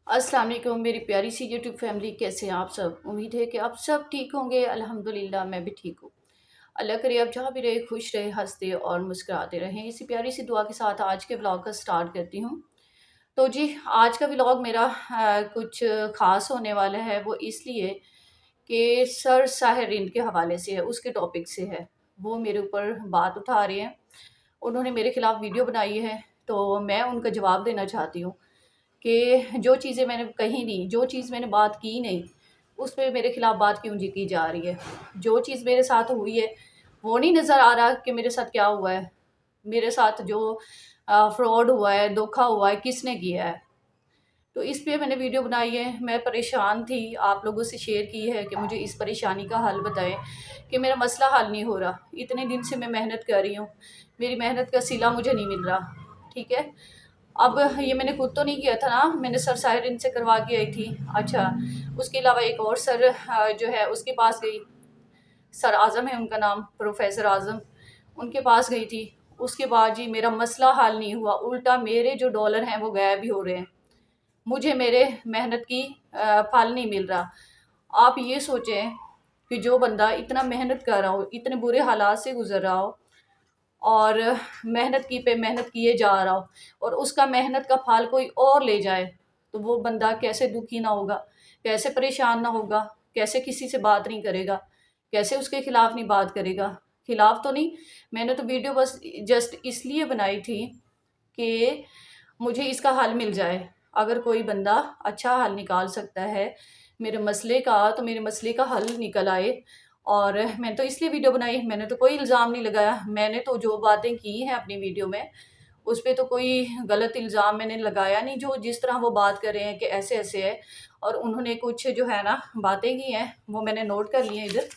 अस्सलाम वालेकुम मेरी प्यारी सी यूट्यूब फैमिली, कैसे हैं आप सब। उम्मीद है कि आप सब ठीक होंगे। अल्हम्दुलिल्लाह मैं भी ठीक हूँ। अल्लाह करे आप जहाँ भी रहे खुश रहे, हंसते और मुस्कुराते रहें। इसी प्यारी सी दुआ के साथ आज के ब्लॉग का स्टार्ट करती हूँ। तो जी, आज का व्लॉग मेरा कुछ ख़ास होने वाला है। वो इसलिए कि सर साहिरिन के हवाले से है, उसके टॉपिक से है। वो मेरे ऊपर बात उठा रहे हैं, उन्होंने मेरे खिलाफ़ वीडियो बनाई है, तो मैं उनका जवाब देना चाहती हूँ कि जो चीज़ें मैंने कही नहीं, जो चीज़ मैंने बात की नहीं, उस पे मेरे खिलाफ़ बात क्यों जी की जा रही है। जो चीज़ मेरे साथ हुई है, वो नहीं नज़र आ रहा कि मेरे साथ क्या हुआ है। मेरे साथ जो फ्रॉड हुआ है, धोखा हुआ है, किसने किया है। तो इस पे मैंने वीडियो बनाई है। मैं परेशान थी, आप लोगों से शेयर की है कि मुझे इस परेशानी का हल बताएँ कि मेरा मसला हल नहीं हो रहा। इतने दिन से मैं मेहनत कर रही हूँ, मेरी मेहनत का सिला मुझे नहीं मिल रहा, ठीक है। अब ये मैंने खुद तो नहीं किया था ना, मैंने सर साहिरिन से करवा के आई थी। अच्छा, उसके अलावा एक और सर जो है उसके पास गई, सर आज़म है उनका नाम, प्रोफ़ेसर आज़म, उनके पास गई थी। उसके बाद जी मेरा मसला हल नहीं हुआ, उल्टा मेरे जो डॉलर हैं वो गायब ही हो रहे हैं। मुझे मेरे मेहनत की फल नहीं मिल रहा। आप ये सोचें कि जो बंदा इतना मेहनत कर रहा हो, इतने बुरे हालात से गुज़र रहा हो और मेहनत की पे मेहनत किए जा रहा हो और उसका मेहनत का फल कोई और ले जाए, तो वो बंदा कैसे दुखी ना होगा, कैसे परेशान ना होगा, कैसे किसी से बात नहीं करेगा, कैसे उसके खिलाफ़ नहीं बात करेगा। खिलाफ़ तो नहीं, मैंने तो वीडियो बस जस्ट इसलिए बनाई थी कि मुझे इसका हल मिल जाए। अगर कोई बंदा अच्छा हल निकाल सकता है मेरे मसले का, तो मेरे मसले का हल निकल आए। और मैंने तो इसलिए वीडियो बनाई, मैंने तो कोई इल्ज़ाम नहीं लगाया। मैंने तो जो बातें की हैं अपनी वीडियो में, उस पे तो कोई गलत इल्ज़ाम मैंने लगाया नहीं। जो जिस तरह वो बात कर रहे हैं कि ऐसे-ऐसे है, और उन्होंने कुछ जो है ना बातें की हैं, वो मैंने नोट कर ली हैं इधर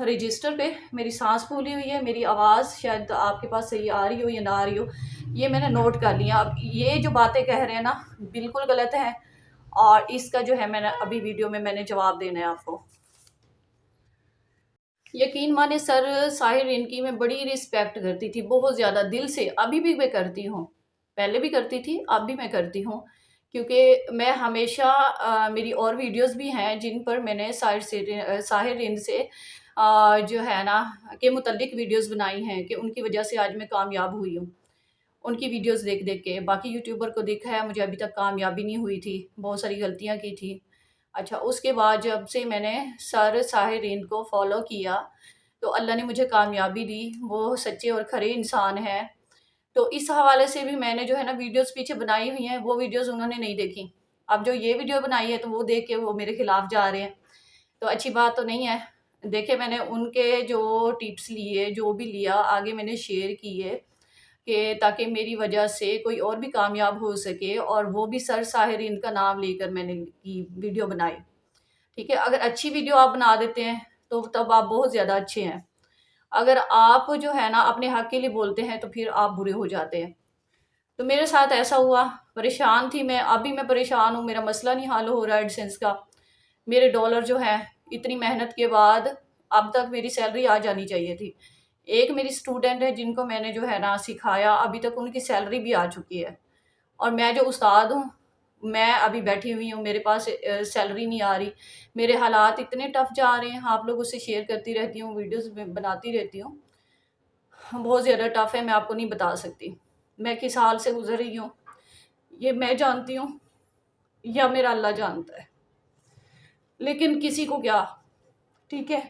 रजिस्टर पे। मेरी साँस फूली हुई है, मेरी आवाज़ शायद आपके पास सही आ रही हो या ना आ रही हो, ये मैंने नोट कर लिया। अब ये जो बातें कह रहे हैं ना, बिल्कुल गलत हैं, और इसका जो है मैंने अभी वीडियो में मैंने जवाब देना है आपको। यकीन माने सर साहिर की मैं बड़ी रिस्पेक्ट करती थी, बहुत ज़्यादा दिल से। अभी भी मैं करती हूँ, पहले भी करती थी, अब भी मैं करती हूँ। क्योंकि मैं हमेशा मेरी और वीडियोस भी हैं जिन पर मैंने साहिर से जो है ना के मुतल्लिक वीडियोस बनाई हैं कि उनकी वजह से आज मैं कामयाब हुई हूँ। उनकी वीडियोस देख-देख के। बाकी यूट्यूबर को देखा है, मुझे अभी तक कामयाबी नहीं हुई थी, बहुत सारी गलतियाँ की थी। अच्छा, उसके बाद जब से मैंने सर साहिरीन को फ़ॉलो किया, तो अल्लाह ने मुझे कामयाबी दी। वो सच्चे और खरे इंसान हैं। तो इस हवाले से भी मैंने जो है ना वीडियोज़ पीछे बनाई हुई हैं, वो वीडियोज़ उन्होंने नहीं देखी। अब जो ये वीडियो बनाई है, तो वो देख के वो मेरे खिलाफ़ जा रहे हैं, तो अच्छी बात तो नहीं है। देखिए, मैंने उनके जो टिप्स लिए, जो भी लिया, आगे मैंने शेयर किए कि ताकि मेरी वजह से कोई और भी कामयाब हो सके, और वो भी सर साहिरीन का नाम लेकर मैंने की वीडियो बनाई। ठीक है? अगर अच्छी वीडियो आप बना देते हैं, तो तब आप बहुत ज़्यादा अच्छे हैं। अगर आप जो है ना अपने हक़ के लिए बोलते हैं, तो फिर आप बुरे हो जाते हैं। तो मेरे साथ ऐसा हुआ, परेशान थी मैं, अभी मैं परेशान हूँ, मेरा मसला नहीं हल हो रहा है एडसेंस का। मेरे डॉलर जो हैं, इतनी मेहनत के बाद अब तक मेरी सैलरी आ जानी चाहिए थी। एक मेरी स्टूडेंट है जिनको मैंने जो है ना सिखाया, अभी तक उनकी सैलरी भी आ चुकी है। और मैं जो उस्ताद हूँ, मैं अभी बैठी हुई हूँ, मेरे पास सैलरी नहीं आ रही। मेरे हालात इतने टफ़ जा रहे हैं, आप लोगों से शेयर करती रहती हूँ, वीडियोज़ में बनाती रहती हूँ। बहुत ज़्यादा टफ़ है, मैं आपको नहीं बता सकती। मैं किस हाल से गुज़र रही हूँ, ये मैं जानती हूँ या मेरा अल्लाह जानता है। लेकिन किसी को क्या, ठीक है?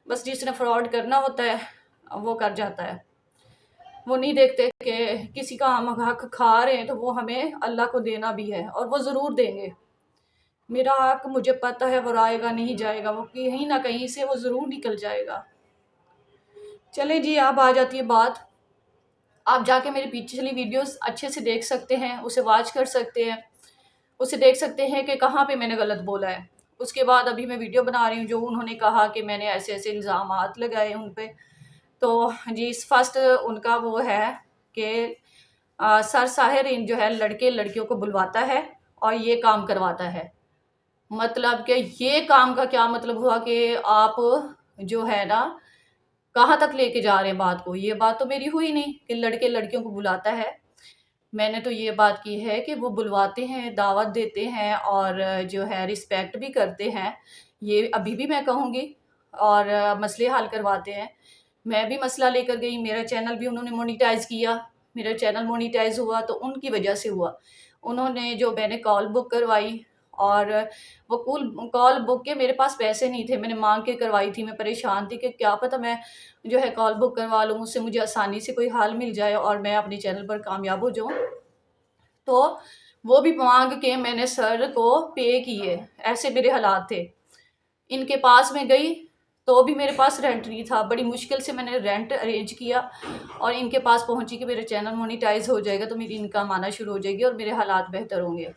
बस जिसने फ्रॉड करना होता है, वो कर जाता है। वो नहीं देखते कि किसी का हम हक खा रहे हैं, तो वो हमें अल्लाह को देना भी है, और वो ज़रूर देंगे। मेरा हक मुझे पता है, वो आएगा नहीं जाएगा, वो कहीं न कहीं से वो ज़रूर निकल जाएगा। चलें जी, अब आ जाती है बात, आप जाके मेरी पिछली वीडियोज़ अच्छे से देख सकते हैं, उसे वॉच कर सकते हैं, उसे देख सकते हैं कि कहाँ पे मैंने गलत बोला है। उसके बाद अभी मैं वीडियो बना रही हूँ, जो उन्होंने कहा कि मैंने ऐसे-ऐसे इल्ज़ामात लगाए उन पे। तो जी, फर्स्ट उनका वो है कि सर साहिर जो है लड़के-लड़कियों को बुलवाता है और ये काम करवाता है। मतलब कि ये काम का क्या मतलब हुआ कि आप जो है ना कहाँ तक लेके जा रहे हैं बात को? ये बात तो मेरी हुई नहीं कि लड़के लड़कियों को बुलाता है। मैंने तो ये बात की है कि वो बुलवाते हैं, दावत देते हैं और जो है रिस्पेक्ट भी करते हैं। ये अभी भी मैं कहूँगी और मसले हल करवाते हैं। मैं भी मसला लेकर गई, मेरा चैनल भी उन्होंने मोनेटाइज़ किया। मेरा चैनल मोनेटाइज़ हुआ तो उनकी वजह से हुआ। उन्होंने जो मैंने कॉल बुक करवाई और वो कॉल बुक के मेरे पास पैसे नहीं थे, मैंने माँग के करवाई थी। मैं परेशान थी कि क्या पता मैं जो है कॉल बुक करवा लूँ, उससे मुझे आसानी से कोई हल मिल जाए और मैं अपने चैनल पर कामयाब हो जाऊँ। तो वो भी माँग के मैंने सर को पे किए, ऐसे मेरे हालात थे। इनके पास मैं गई, तो भी मेरे पास रेंट नहीं था, बड़ी मुश्किल से मैंने रेंट अरेंज किया और इनके पास पहुँची कि मेरा चैनल मोनेटाइज़ हो जाएगा तो मेरी इनकम आना शुरू हो जाएगी और मेरे हालात बेहतर होंगे।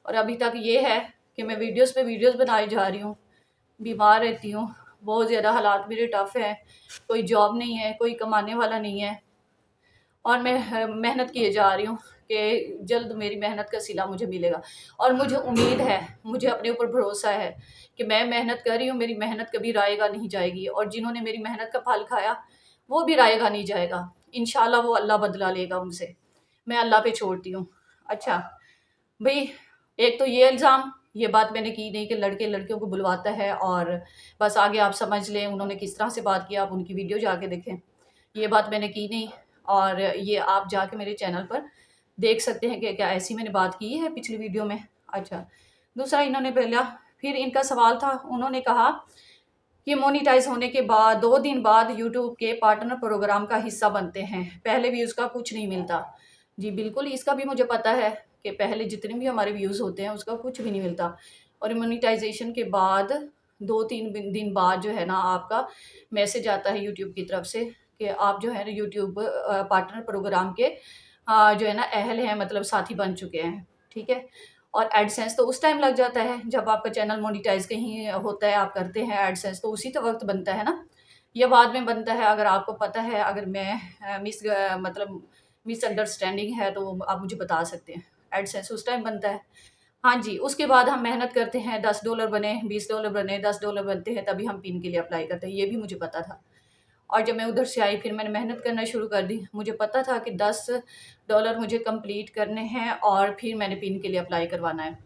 और अभी तक ये है कि मैं वीडियोज़ पे वीडियोज़ बनाई जा रही हूँ, बीमार रहती हूँ, बहुत ज़्यादा हालात मेरे टफ़ हैं, कोई जॉब नहीं है, कोई कमाने वाला नहीं है। और मैं मेहनत किए जा रही हूँ कि जल्द मेरी मेहनत का सिला मुझे मिलेगा और मुझे उम्मीद है, मुझे अपने ऊपर भरोसा है कि मैं मेहनत कर रही हूँ, मेरी मेहनत कभी रायगा नहीं जाएगी और जिन्होंने मेरी मेहनत का फल खाया, वो भी रायगा नहीं जाएगा। इंशाल्लाह वो अल्लाह बदला लेगा उनसे, मैं अल्लाह पे छोड़ती हूँ। अच्छा, भई एक तो ये इल्ज़ाम, ये बात मैंने की नहीं कि लड़के लड़कियों को बुलवाता है और बस आगे आप समझ लें उन्होंने किस तरह से बात की, आप उनकी वीडियो जाके देखें। ये बात मैंने की नहीं और ये आप जाके मेरे चैनल पर देख सकते हैं कि क्या ऐसी मैंने बात की है पिछली वीडियो में। अच्छा, दूसरा इन्होंने बोला, फिर इनका सवाल था, उन्होंने कहा कि मोनेटाइज़ होने के बाद 2 दिन बाद यूट्यूब के पार्टनर प्रोग्राम का हिस्सा बनते हैं, पहले व्यूज़ का कुछ नहीं मिलता। जी बिल्कुल, इसका भी मुझे पता है कि पहले जितने भी हमारे व्यूज़ होते हैं उसका कुछ भी नहीं मिलता और मोनेटाइज़ेशन के बाद 2-3 दिन बाद जो है ना आपका मैसेज आता है यूट्यूब की तरफ से कि आप जो है ना यूट्यूब पार्टनर प्रोग्राम के जो है ना अहल हैं, मतलब साथी बन चुके हैं, ठीक है? और एडसेंस तो उस टाइम लग जाता है जब आपका चैनल मोनेटाइज़ कहीं होता है, आप करते हैं एडसेंस तो उसी तो वक़्त बनता है ना, या बाद में बनता है? अगर आपको पता है, अगर मैं मतलब मिसअंडरस्टैंडिंग है तो आप मुझे बता सकते हैं। एडसेंस उस टाइम बनता है। हाँ जी, उसके बाद हम मेहनत करते हैं, $10 बने, $20 बने, $10 बनते हैं तभी हम पिन के लिए अप्लाई करते हैं, ये भी मुझे पता था। और जब मैं उधर से आई फिर मैंने मेहनत करना शुरू कर दी। मुझे पता था कि $10 मुझे कंप्लीट करने हैं और फिर मैंने पिन के लिए अप्लाई करवाना है।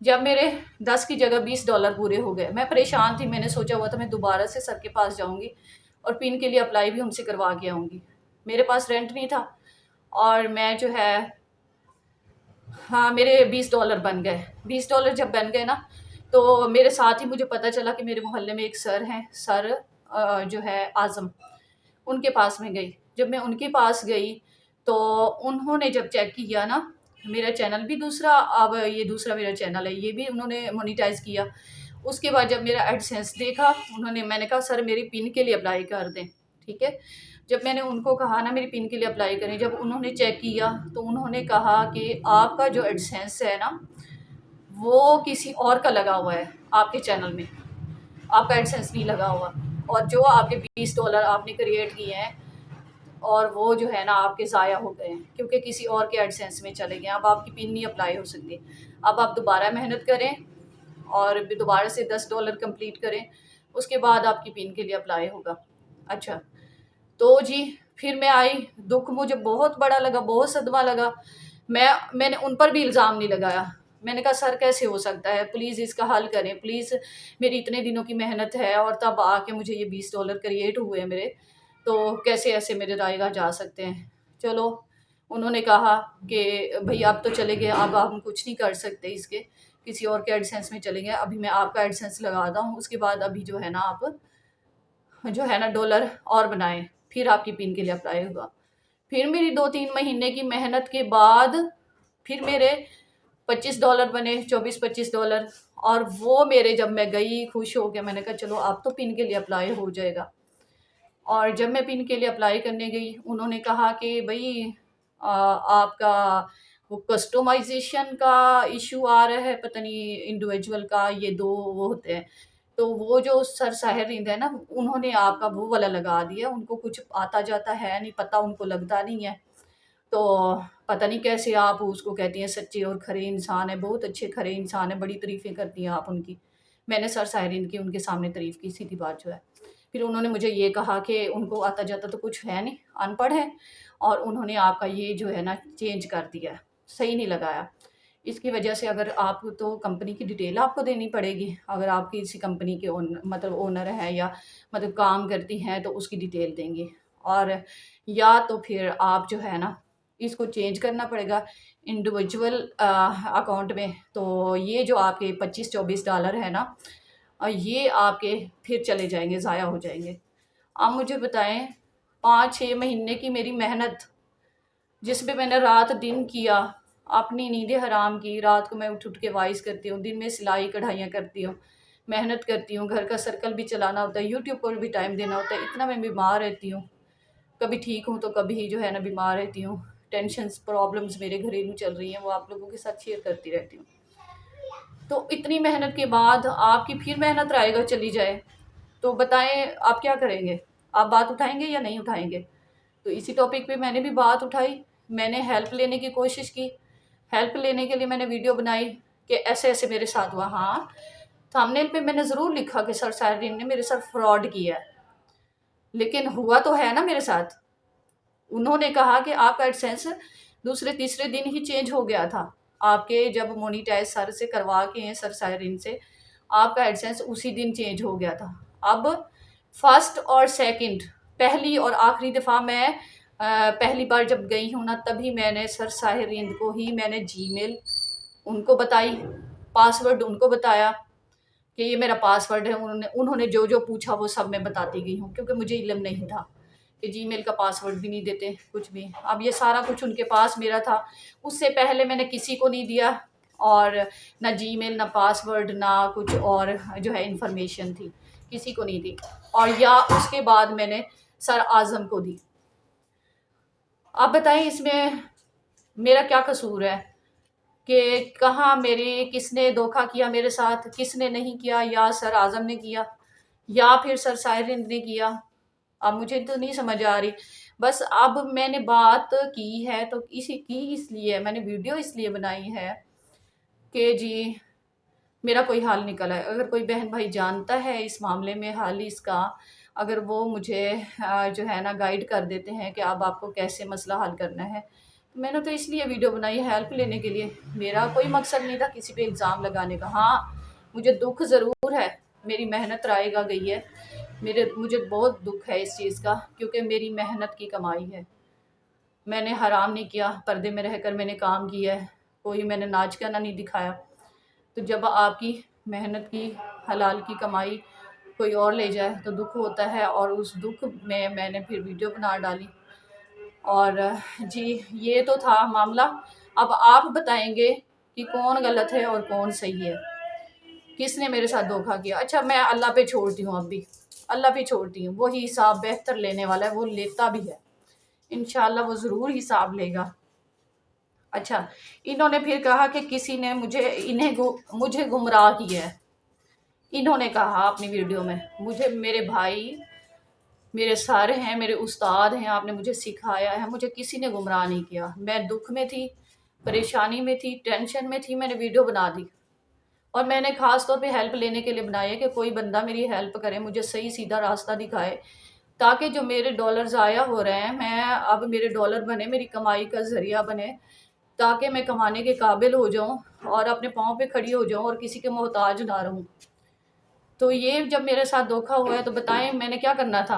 जब मेरे 10 की जगह $20 पूरे हो गए, मैं परेशान थी, मैंने सोचा हुआ था मैं दोबारा से सर के पास जाऊँगी और पिन के लिए अप्लाई भी उनसे करवा के आऊँगी। मेरे पास रेंट नहीं था और मैं जो है हाँ, मेरे $20 बन गए। $20 जब बन गए ना, तो मेरे साथ ही मुझे पता चला कि मेरे मोहल्ले में एक सर हैं, सर जो है आज़म, उनके पास मैं गई। जब मैं उनके पास गई, तो उन्होंने जब चेक किया ना, मेरा चैनल भी दूसरा, अब ये दूसरा मेरा चैनल है, ये भी उन्होंने मोनेटाइज़ किया। उसके बाद जब मेरा एडसेंस देखा, मैंने कहा सर मेरी पिन के लिए अप्लाई कर दें, ठीक है? जब मैंने उनको कहा ना मेरी पिन के लिए अप्लाई करें, जब उन्होंने चेक किया, तो उन्होंने कहा कि आपका जो एडसेंस है ना, वो किसी और का लगा हुआ है आपके चैनल में, आपका एडसेंस नहीं लगा हुआ और जो आपके $20 आपने क्रिएट किए हैं और वो जो है ना आपके ज़ाया हो गए हैं क्योंकि किसी और के एडसेंस में चले गए। अब आपकी पिन नहीं अप्लाई हो सकती। अब आप दोबारा मेहनत करें और भी दोबारा से $10 कंप्लीट करें, उसके बाद आपकी पिन के लिए अप्लाई होगा। अच्छा, तो जी फिर मैं आई, दुःख मुझे बहुत बड़ा लगा, बहुत सदमा लगा। मैंने उन पर भी इल्ज़ाम नहीं लगाया। मैंने कहा सर कैसे हो सकता है? प्लीज़ इसका हल करें, प्लीज़ मेरी इतने दिनों की मेहनत है और तब आके मुझे ये $20 क्रिएट हुए मेरे, तो कैसे ऐसे मेरे रायगा जा सकते हैं? चलो, उन्होंने कहा कि भई अब तो चले गए, अब हम कुछ नहीं कर सकते इसके, किसी और के एडसेंस में चले गए, अभी मैं आपका एडसेंस लगाता हूँ, उसके बाद अभी जो है ना आप जो है ना डॉलर और बनाएँ, फिर आपकी पिन के लिए अप्लाई होगा। फिर मेरी 2-3 महीने की मेहनत के बाद फिर मेरे $25 बने, 24-25 और वो मेरे जब मैं गई खुश हो के मैंने कहा चलो अब तो पिन के लिए अप्लाई हो जाएगा। और जब मैं पिन के लिए अप्लाई करने गई, उन्होंने कहा कि भई आपका वो कस्टमाइज़ेशन का इश्यू आ रहा है, पता नहीं इंडिविजुअल का, ये 2 वो होते हैं। तो वो जो सर साहिर-हिंद है ना, उन्होंने आपका वो वाला लगा दिया, उनको कुछ आता-जाता है नहीं, पता उनको लगता नहीं है। तो पता नहीं कैसे आप उसको कहती हैं सच्चे और खरे इंसान हैं, बहुत अच्छे खरे इंसान हैं, बड़ी तारीफ़ें करती हैं आप उनकी। मैंने सर साहिर की उनके सामने तारीफ़ की, सीधी बात जो है। फिर उन्होंने मुझे ये कहा कि उनको आता-जाता तो कुछ है नहीं, अनपढ़ हैं और उन्होंने आपका ये जो है ना चेंज कर दिया, सही नहीं लगाया। इसकी वजह से अगर आप तो कंपनी की डिटेल आपको देनी पड़ेगी, अगर आप किसी कंपनी के मतलब ओनर हैं या मतलब काम करती हैं तो उसकी डिटेल देंगे, और या तो फिर आप जो है ना इसको चेंज करना पड़ेगा इंडिविजुअल अकाउंट में। तो ये जो आपके $25-24 है ना, ये आपके फिर चले जाएंगे, ज़ाया हो जाएंगे। आप मुझे बताएं, 5-6 महीने की मेरी मेहनत, जिसमें मैंने रात दिन किया, अपनी नींदें हराम की, रात को मैं उठ उठ के वॉइस करती हूँ, दिन में सिलाई कढ़ाइयाँ करती हूँ, मेहनत करती हूँ, घर का सर्कल भी चलाना होता है, यूट्यूब पर भी टाइम देना होता है, इतना मैं बीमार रहती हूँ, कभी ठीक हूँ तो कभी जो है ना बीमार रहती हूँ। टेंशन्स प्रॉब्लम्स मेरे घरेलू चल रही हैं, वो आप लोगों के साथ शेयर करती रहती हूँ। तो इतनी मेहनत के बाद आपकी फिर मेहनत रायगा चली जाए, तो बताएं आप क्या करेंगे? आप बात उठाएंगे या नहीं उठाएंगे? तो इसी टॉपिक पे मैंने भी बात उठाई, मैंने हेल्प लेने की कोशिश की। हेल्प लेने के लिए मैंने वीडियो बनाई कि ऐसे ऐसे मेरे साथ हुआ। हाँ, थंबनेल पे मैंने ज़रूर लिखा कि सर साहिरीन ने मेरे साथ फ्रॉड किया है, लेकिन हुआ तो है ना मेरे साथ। उन्होंने कहा कि आपका एडसेंस दूसरे तीसरे दिन ही चेंज हो गया था, आपके जब मोनीटाइज सर से करवा के हैं, सर साहिरीन से, आपका एडसेंस उसी दिन चेंज हो गया था। अब फर्स्ट और सेकंड, पहली और आखिरी दफ़ा मैं पहली बार जब गई हूँ ना, तभी मैंने सर साहिरीन को ही मैंने जीमेल उनको बताई, पासवर्ड उनको बताया कि ये मेरा पासवर्ड है। उन्होंने उन्होंने जो जो पूछा वो सब मैं बताती गई हूँ, क्योंकि मुझे इल्म नहीं था कि जीमेल का पासवर्ड भी नहीं देते कुछ भी। अब ये सारा कुछ उनके पास मेरा था, उससे पहले मैंने किसी को नहीं दिया, और ना जीमेल, ना पासवर्ड, ना कुछ और जो है इंफॉर्मेशन थी, किसी को नहीं दी। और या उसके बाद मैंने सर आज़म को दी। आप बताएं इसमें मेरा क्या कसूर है कि कहाँ मेरे किसने धोखा किया मेरे साथ, किसने नहीं किया? या सर आज़म ने किया या फिर सर साहिरिन ने किया? अब मुझे तो नहीं समझ आ रही। बस अब मैंने बात की है तो इसी की इसलिए मैंने वीडियो इसलिए बनाई है कि जी मेरा कोई हाल निकला है। अगर कोई बहन भाई जानता है इस मामले में हाल इसका, अगर वो मुझे जो है ना गाइड कर देते हैं कि अब आपको कैसे मसला हल करना है। तो मैंने तो इसलिए वीडियो बनाई है, हेल्प लेने के लिए। मेरा कोई मकसद नहीं था किसी पे इल्ज़ाम लगाने का। हाँ, मुझे दुख ज़रूर है, मेरी मेहनत रायगा गई है, मुझे बहुत दुख है इस चीज़ का, क्योंकि मेरी मेहनत की कमाई है। मैंने हराम नहीं किया, पर्दे में रहकर मैंने काम किया है, कोई मैंने नाच गाना नहीं दिखाया। तो जब आपकी मेहनत की हलाल की कमाई कोई और ले जाए तो दुख होता है, और उस दुख में मैंने फिर वीडियो बना डाली। और जी ये तो था मामला। अब आप बताएंगे कि कौन गलत है और कौन सही है, किसने मेरे साथ धोखा किया। अच्छा, मैं अल्लाह पे छोड़ती हूँ, अब भी अल्लाह पे छोड़ती हूँ, वो ही हिसाब बेहतर लेने वाला है, वो लेता भी है, इंशाल्लाह वो ज़रूर हिसाब लेगा। अच्छा, इन्होंने फिर कहा कि किसी ने मुझे गुमराह किया है। इन्होंने कहा अपनी वीडियो में, मुझे मेरे भाई, मेरे सर हैं, मेरे उस्ताद हैं, आपने मुझे सिखाया है, मुझे किसी ने गुमराह नहीं किया। मैं दुख में थी, परेशानी में थी, टेंशन में थी, मैंने वीडियो बना दी। और मैंने ख़ास तौर पे हेल्प लेने के लिए बनाई है कि कोई बंदा मेरी हेल्प करे, मुझे सही सीधा रास्ता दिखाए, ताकि जो मेरे डॉलर ज़ाया हो रहे हैं, मैं अब मेरे डॉलर बने, मेरी कमाई का ज़रिया बने, ताकि मैं कमाने के काबिल हो जाऊँ और अपने पाँव पे खड़ी हो जाऊँ और किसी के मोहताज ना रहूँ। तो ये जब मेरे साथ धोखा हुआ है तो बताएं मैंने क्या करना था,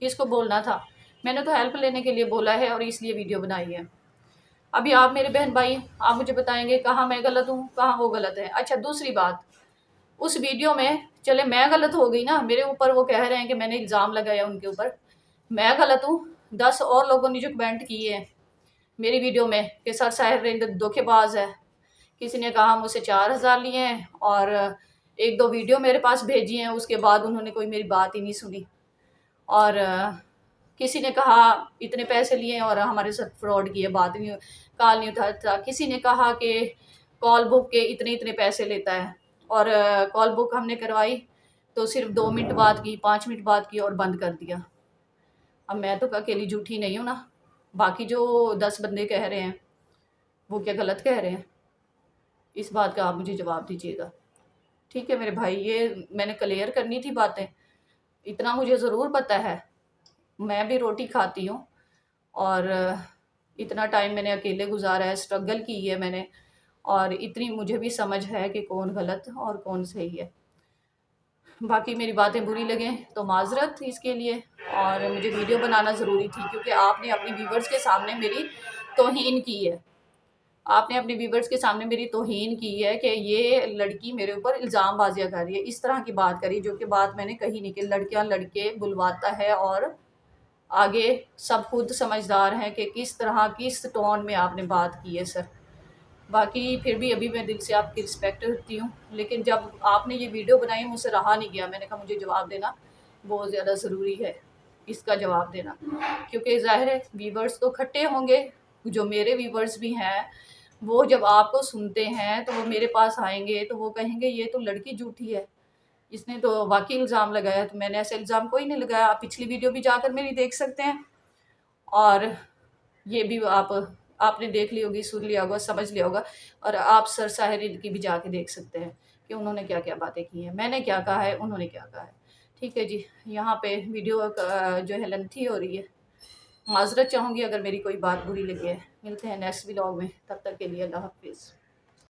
किसको बोलना था? मैंने तो हेल्प लेने के लिए बोला है और इसलिए वीडियो बनाई है। अभी आप मेरे बहन भाई, आप मुझे बताएंगे कहाँ मैं गलत हूँ, कहाँ वो गलत है। अच्छा, दूसरी बात, उस वीडियो में चले मैं गलत हो गई ना, मेरे ऊपर वो कह रहे हैं कि मैंने इल्ज़ाम लगाया उनके ऊपर, मैं गलत हूँ। 10 और लोगों ने जो कमेंट किए हैं मेरी वीडियो में कि सर साहिर धोखेबाज है, किसी ने कहा मुझसे 4,000 लिए हैं, और एक दो वीडियो मेरे पास भेजी हैं, उसके बाद उन्होंने कोई मेरी बात ही नहीं सुनी। और किसी ने कहा इतने पैसे लिए और हमारे साथ फ्रॉड किए, बात नहीं, कॉल नहीं उठाता। किसी ने कहा कि कॉल बुक के इतने इतने पैसे लेता है, और कॉल बुक हमने करवाई तो सिर्फ 2 मिनट बात की, 5 मिनट बात की और बंद कर दिया। अब मैं तो अकेली झूठी नहीं हूँ ना, बाकी जो 10 बंदे कह रहे हैं वो क्या गलत कह रहे हैं? इस बात का आप मुझे जवाब दीजिएगा। ठीक है मेरे भाई, ये मैंने क्लियर करनी थी बातें, इतना मुझे ज़रूर पता है। मैं भी रोटी खाती हूँ और इतना टाइम मैंने अकेले गुजारा है, स्ट्रगल की है मैंने, और इतनी मुझे भी समझ है कि कौन गलत और कौन सही है। बाकी मेरी बातें बुरी लगें तो माज़रत इसके लिए, और मुझे वीडियो बनाना ज़रूरी थी क्योंकि आपने अपने व्यूवर्स के सामने मेरी तौहीन की है। आपने अपने व्यूवर्स के सामने मेरी तौहीन की है कि ये लड़की मेरे ऊपर इल्ज़ाम बाजियाँ कर रही है, इस तरह की बात करी जो कि बात मैंने कही नहीं कि लड़कियां लड़के बुलवाता है। और आगे सब खुद समझदार हैं कि किस तरह किस टोन में आपने बात की है सर। बाकी फिर भी अभी मैं दिल से आपकी रिस्पेक्ट करती हूँ, लेकिन जब आपने ये वीडियो बनाई मुझसे रहा नहीं गया, मैंने कहा मुझे जवाब देना बहुत ज़्यादा ज़रूरी है, इसका जवाब देना, क्योंकि ज़ाहिर है व्यूवर्स तो इकट्ठे होंगे, जो मेरे व्यूवर्स भी हैं वो जब आपको सुनते हैं तो वो मेरे पास आएंगे तो वो कहेंगे ये तो लड़की झूठी है, इसने तो वाकई इल्ज़ाम लगाया। तो मैंने ऐसा इल्ज़ाम कोई नहीं लगाया, आप पिछली वीडियो भी जाकर मेरी देख सकते हैं, और ये भी आपने देख ली होगी, सुन लिया होगा, समझ लिया होगा। और आप सर साहिर की भी जाके देख सकते हैं कि उन्होंने क्या-क्या बातें की हैं, मैंने क्या कहा है, उन्होंने क्या कहा है। ठीक है जी, यहाँ पे वीडियो जो है लेंथी हो रही है। माज़रत चाहूँगी अगर मेरी कोई बात बुरी लगी है। मिलते हैं नेक्स्ट व्लॉग में, तब तक के लिए अल्लाह हाफ़िज़।